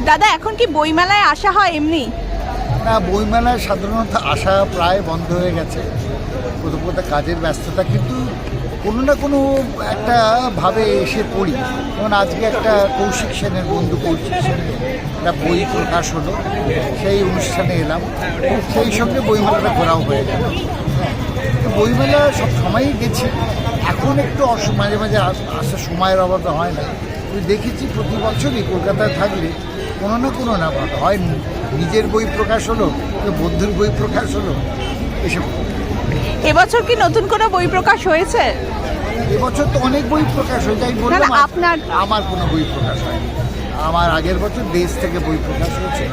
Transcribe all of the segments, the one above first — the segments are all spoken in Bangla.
দাদা এখন কি বইমেলায় আসা হয় এমনি? না, বইমেলায় সাধারণত আসা প্রায় বন্ধ হয়ে গেছে, কোথাও কাজের ব্যস্ততা, কিন্তু কোনো না কোনো একটা ভাবে এসে পড়ি। যেমন আজকে একটা কৌশিক সেনের, বন্ধু কৌশিক সেনের একটা বই প্রকাশ হলো, সেই অনুষ্ঠানে এলাম, সেই সঙ্গে বইমেলাটা ঘোরাও হয়ে গেল। বইমেলা সব সময়ই গেছি, এখন একটু মাঝে মাঝে আসার সময়ের অভাবে হয় না। আমি দেখেছি প্রতি বছরই কলকাতায় থাকলে কোনো না হয় নিজের বই প্রকাশ হলো, বন্ধুর বই প্রকাশ হলো, এসব। এবছর কি নতুন কোনো বই প্রকাশ হয়েছে? এবছর তো অনেক বই প্রকাশ হয়ে যায়, বললাম আপনার আমার কোনো বই প্রকাশ হয়নি। আমার আগের বছর দেশ থেকে বই প্রকাশ হয়েছে।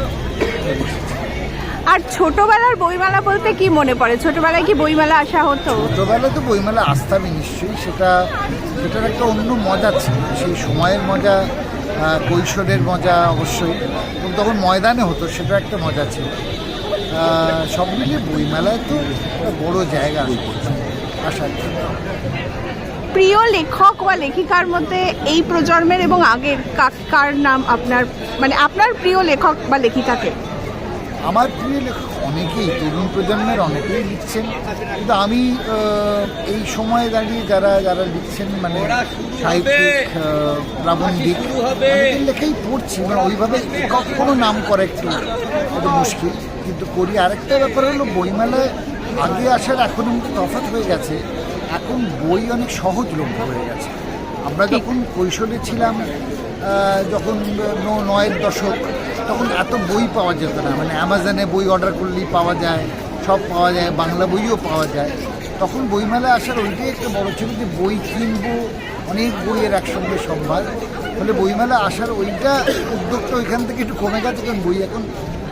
আর ছোটবেলার বইমেলা বলতে কি মনে পড়ে? ছোটবেলায় কি বইমেলা আসা হতো? ছোটবেলায় তো বইমেলা আসতামই নিশ্চয়ই, সেটার একটা অন্য মজা ছিল, সেই সময়ের মজা, কৈশোরের মজা অবশ্যই, এবং তখন ময়দানে হতো, সেটা একটা মজা ছিল। সব মিলিয়ে বইমেলায় তো একটা বড় জায়গা আসার জন্য। প্রিয় লেখক বা লেখিকার মধ্যে এই প্রজন্মের এবং আগের কার নাম আপনার, মানে আপনার প্রিয় লেখক বা লেখিকাকে? আমার প্রিয় লেখক অনেকেই, তরুণ প্রজন্মের অনেকেই লিখছেন, কিন্তু আমি এই সময়ে দাঁড়িয়ে যারা লিখছেন, মানে সাহিত্যিক, প্রাবন্ধিক, অনেকের লেখাই পড়ছি, মানে ওইভাবে একক কোনো নাম করা একটু মুশকিল, কিন্তু করি। আরেকটা ব্যাপার হলো, বইমেলায় আগে আসার এখন তফাৎ হয়ে গেছে, এখন বই অনেক সহজলভ্য হয়ে গেছে। আমরা যখন কৈশোরে ছিলাম, যখন ৯-এর দশক, তখন এত বই পাওয়া যেত না, মানে অ্যামাজনে বই অর্ডার করলেই পাওয়া যায়, সব পাওয়া যায়, বাংলা বইও পাওয়া যায়। তখন বইমেলায় আসার ওইটাই একটা বড় ছিল, যে বই কিনবো, অনেক বইয়ের একসঙ্গে সম্ভার, ফলে বইমেলা আসার ওইটা উদ্যোগটা ওইখান থেকে একটু কমে গেছে, কারণ বই এখন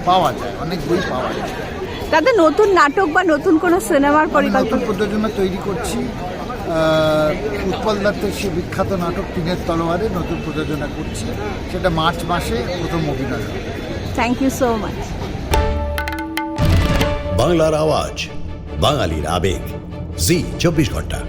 পাওয়া যায়, অনেক বই পাওয়া যায়। তাদের নতুন নাটক বা নতুন কোনো সিনেমার পরিকল্পনা? প্রযোজনা তৈরি করছি, উৎপল দত্তের সে বিখ্যাত নাটক টিনের তলোয়ারে নতুন প্রযোজনা করছি, সেটা মার্চ মাসে প্রথম অভিনয়। Thank you so much. বাংলার আওয়াজ, বাঙালির আবেগ, জি 24 ঘন্টা।